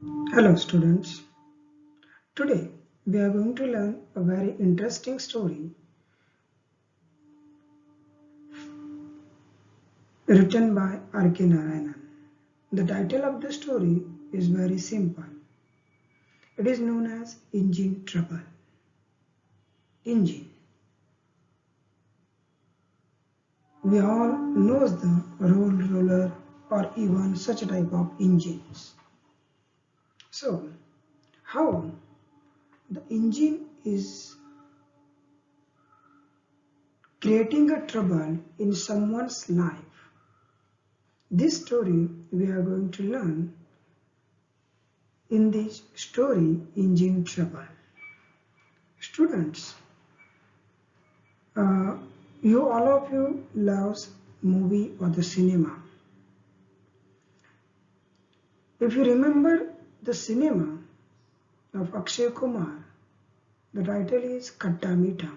Hello students. Today we are going to learn a very interesting story written by R.K. Narayan. The title of the story is very simple. It is known as Engine Trouble. Engine. We all knows the roller or even such type of engines. So how the engine is creating a trouble in someone's life. This story we are going to learn in this story Engine Trouble. Students, all of you loves movie or the cinema. If you remember the cinema of Akshay Kumar, the title is Khatta Meetha,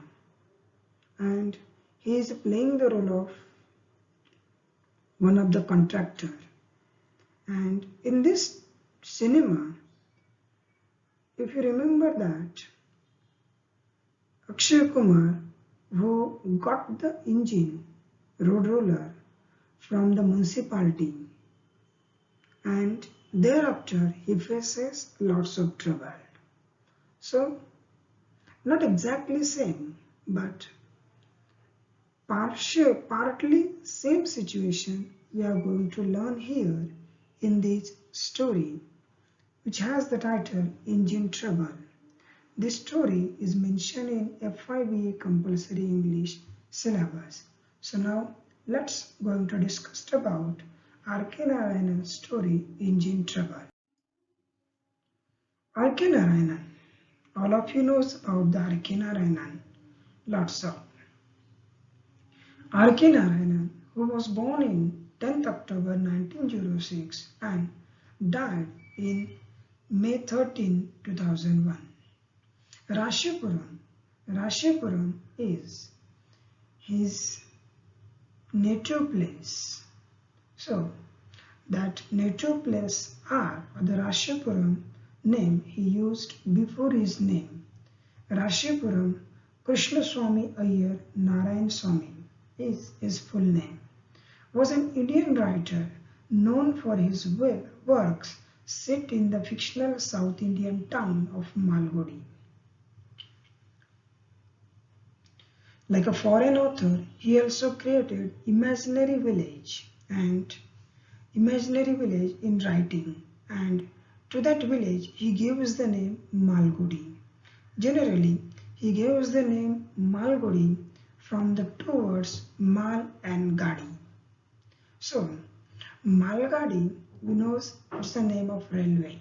and he is playing the role of one of the contractor. And in this cinema, if you remember that Akshay Kumar, who got the engine road roller from the municipality, and thereafter he faces lots of trouble. So not exactly same, but partly same situation we are going to learn here in this story, which has the title Engine Trouble. This story is mentioned in FIBA compulsory English syllabus. So now let's going to discuss about R.K. Narayan's story Engine Trouble. R.K. Narayan. All of you knows about the R.K. Narayan. Lots of. R.K. Narayan, who was born in 10th October 1906 and died in May 13, 2001. Rashipuram is his native place. So that native place or the Rashipuram name he used before his name. Rashipuram Krishnaswamy Iyer Narayan Swamy is his full name. Was an Indian writer known for his works set in the fictional South Indian town of Malgudi. Like a foreign author, he also created imaginary village in writing, and to that village he gives the name Malgudi. Generally, he gives the name Malgudi from the two words Mal and Gadi. So, Malgadi, we know it's the name of railway.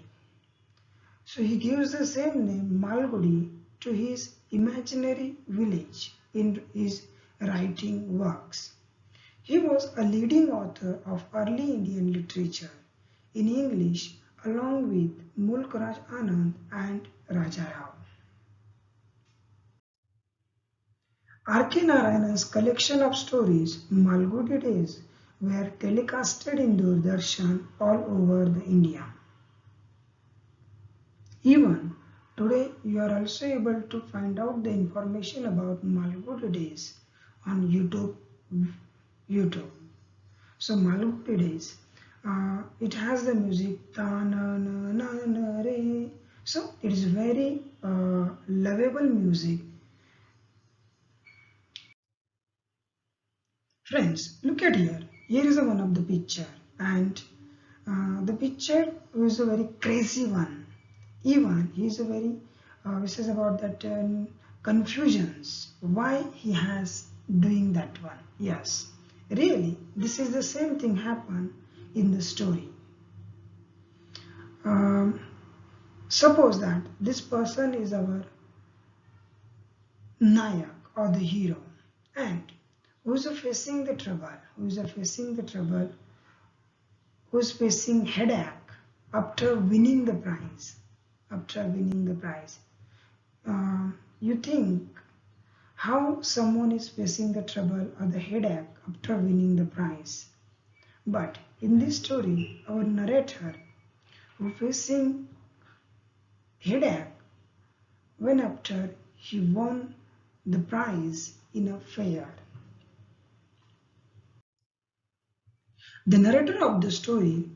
So he gives the same name Malgudi to his imaginary village in his writing works. He was a leading author of early Indian literature in English along with Mulk Raj Anand and Raja Rao. R.K. Narayan's collection of stories, Malgudi Days, were telecasted in Doordarshan all over the India. Even today, you are also able to find out the information about Malgudi Days on YouTube. So Malgudi Days, it has the music ta na na na na re. So it is very lovable music. Friends, look at here. Here is one of the picture, and the picture is a very crazy one. Even he is a very this is about that confusions. Why he has doing that one? Yes, really, this is the same thing happen in the story. Suppose that this person is our Nayak or the hero, and who is facing the trouble? Who is facing headache after winning the prize? You think how someone is facing the trouble or the headache after winning the prize? But in this story, our narrator who facing headache when after he won the prize in a fair. The narrator of the story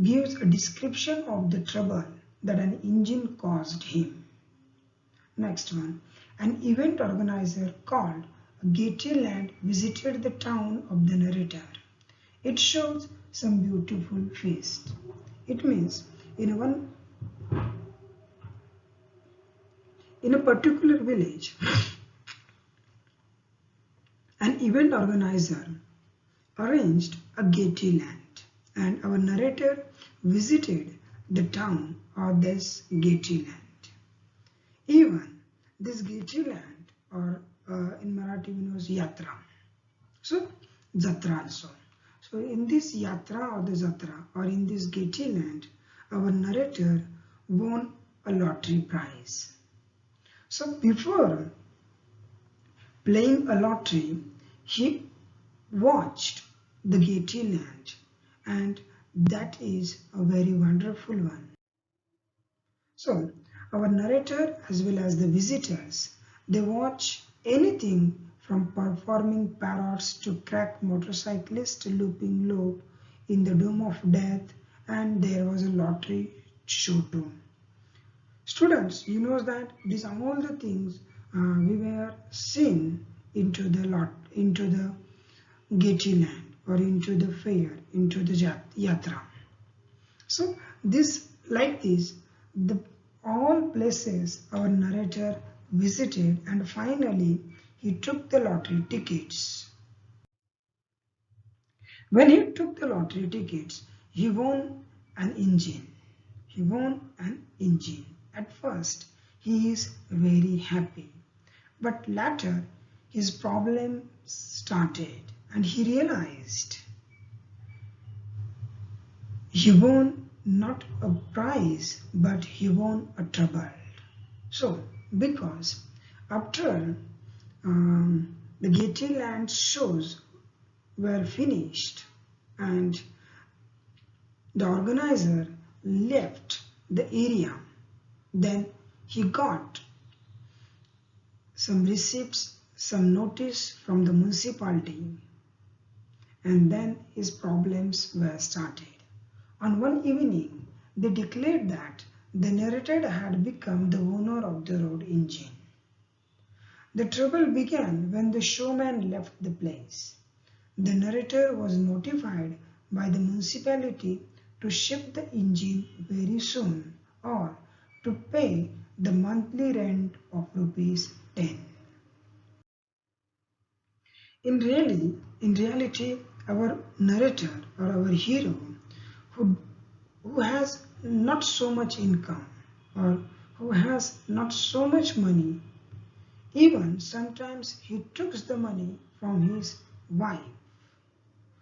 gives a description of the trouble that an engine caused him. Next one. An event organizer called Gatelyland visited the town of the narrator. It shows some beautiful feast. It means in a particular village, an event organizer arranged a Gatelyland, and our narrator visited the town of this Gatelyland. Even this Gatelyland, or in Marathi we know as Yatra, so Jatra also. So in this Yatra or the Jatra or in this Gatelyland, our narrator won a lottery prize. So before playing a lottery, he watched the Gatelyland, and that is a very wonderful one. So our narrator as well as the visitors, they watch anything from performing parrots to crack motorcyclist looping loop in the Dome of Death, and there was a lottery show too. Students, you know that these are all the things we were seen into the Gatelyland or into the fair, into the Yatra. So this, like this, the all places our narrator visited, and finally he took the lottery tickets. When he took the lottery tickets, he won an engine. He won an engine. At first, he is very happy, but later his problem started, and he realized he won not a prize, but he won a trouble. So, because after the Gatelyland shows were finished and the organizer left the area, then he got some receipts, some notice from the municipality, and then his problems were started. On one evening, they declared that the narrator had become the owner of the road engine. The trouble began when the showman left the place. The narrator was notified by the municipality to ship the engine very soon or to pay the monthly rent of ₹10. In reality, our narrator or our hero who has not so much income or who has not so much money, even sometimes he took the money from his wife.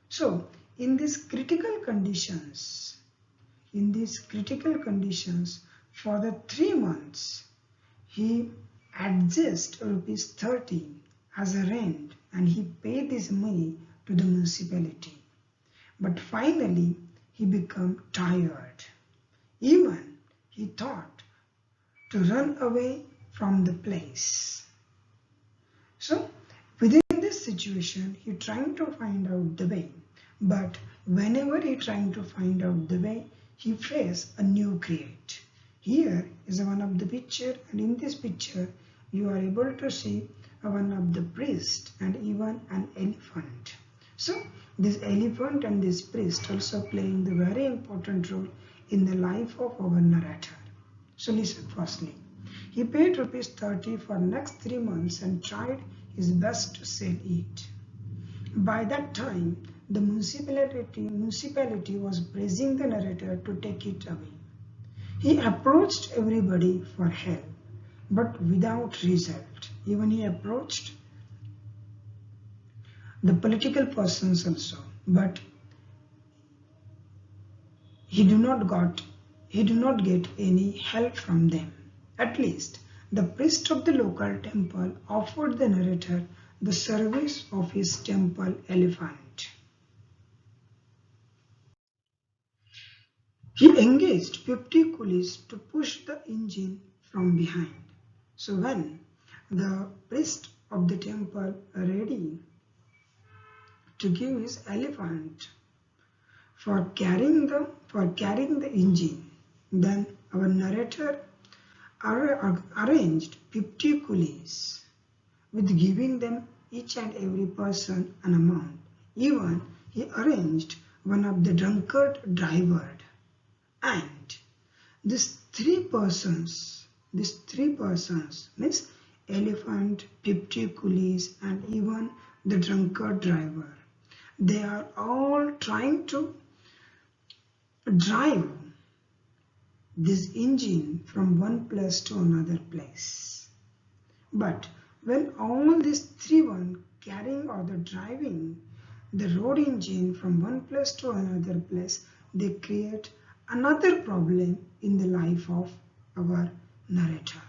So in these critical conditions, for the 3 months, he adjusted ₹30 as a rent, and he paid this money to the municipality. But finally, he became tired. Even he thought to run away from the place. So within this situation, he trying to find out the way. But whenever he trying to find out the way, he faced a new create. Here is one of the picture, and in this picture, you are able to see one of the priest and even an elephant. So this elephant and this priest also playing the very important role in the life of our narrator. So listen firstly. He paid ₹30 for next 3 months and tried his best to sell it. By that time, the municipality was pressing the narrator to take it away. He approached everybody for help, but without result. Even he approached the political persons also, but he do not get any help from them. At least the priest of the local temple offered the narrator the service of his temple elephant. He engaged 50 coolies to push the engine from behind. So when the priest of the temple ready to give his elephant for carrying the engine, then our narrator arranged 50 coolies with giving them each and every person an amount. Even he arranged one of the drunkard driver, and these three persons means elephant, 50 coolies, and even the drunkard driver. They are all trying to drive this engine from one place to another place. But when all these three one carrying or the driving the road engine from one place to another place, they create another problem in the life of our narrator.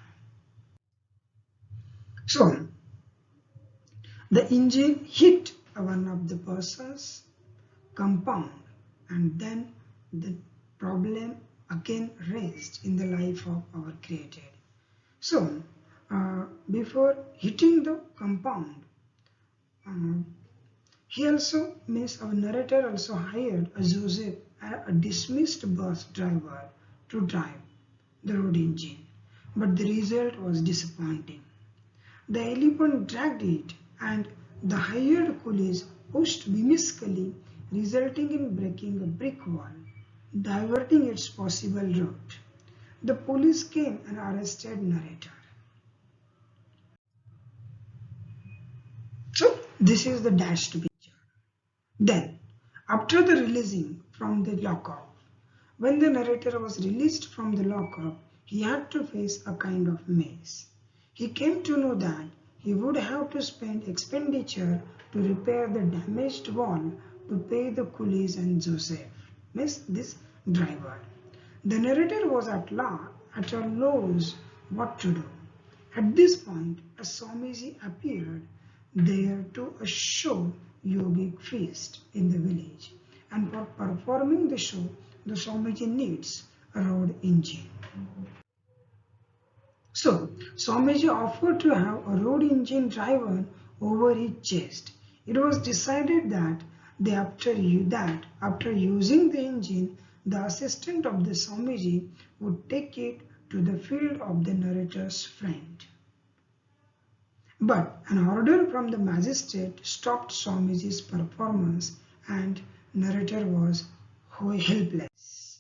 So the engine hit one of the person's compound, and then the problem again raised in the life of our created. So before hitting the compound, he also means our narrator also hired a Joseph, a dismissed bus driver, to drive the road engine, but the result was disappointing. The elephant dragged it, and the hired coolies pushed whimsically, resulting in breaking a brick wall, diverting its possible route. The police came and arrested narrator. So this is the dashed picture. Then, after the releasing from the lockup, when the narrator was released from the lockup, he had to face a kind of mess. He came to know that he would have to spend expenditure to repair the damaged wall to pay the coolies and Joseph, means this driver. The narrator was at a loss what to do. At this point, a Swamiji appeared there to a show yogic feast in the village, and for performing the show, the Swamiji needs a road engine. So, Swamiji offered to have a road engine driven over his chest. It was decided that after using the engine, the assistant of the Swamiji would take it to the field of the narrator's friend. But an order from the magistrate stopped Swamiji's performance, and narrator was helpless.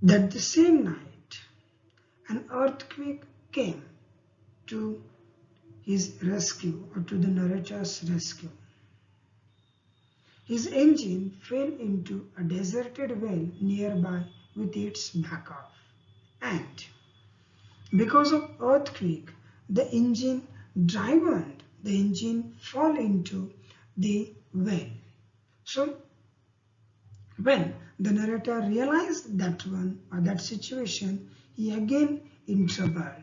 That the same night, an earthquake came to his rescue, or to the narrator's rescue. His engine fell into a deserted well nearby with its back off, and because of earthquake, the engine fell into the well. So when the narrator realized that situation, he again in trouble,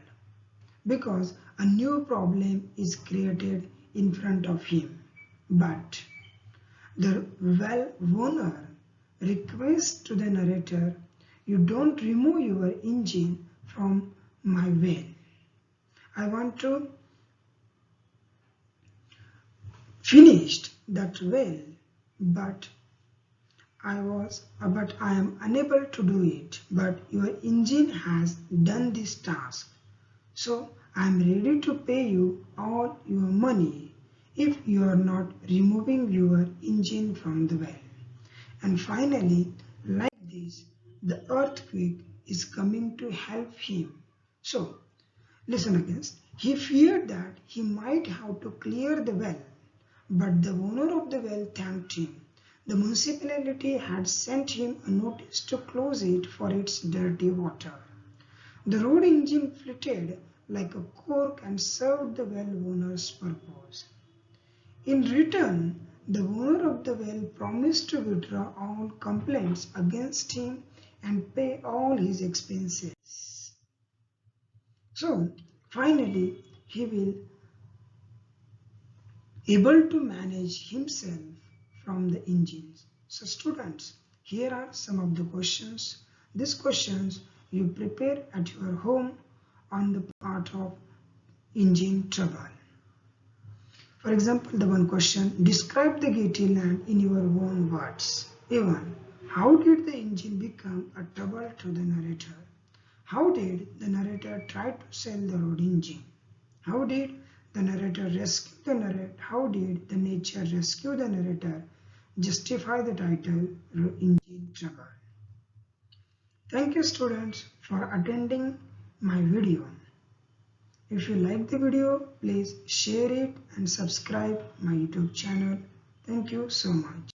because a new problem is created in front of him. But the well owner requests to the narrator, "You don't remove your engine from my well. I want to finish that well, but I am unable to do it. But your engine has done this task, so I am ready to pay you all your money if you are not removing your engine from the well." And finally, like this, the earthquake is coming to help him. So listen again. He feared that he might have to clear the well, but the owner of the well thanked him. The municipality had sent him a notice to close it for its dirty water. The road engine flitted like a cork and served the well owner's purpose. In return, the owner of the well promised to withdraw all complaints against him and pay all his expenses. So finally, he will able to manage himself from the engines. So students, Here are some of the questions. These questions you prepare at your home on the part of engine trouble. For example, the one question, describe the Getty land in your own words. A1. How did the engine become a trouble to the narrator? How did the narrator try to sell the road engine? How did the narrator rescue the narrator? How did the nature rescue the narrator? Justify the title, Engine Trouble. Thank you students for attending my video. If you like the video, please share it and subscribe my YouTube channel. Thank you so much.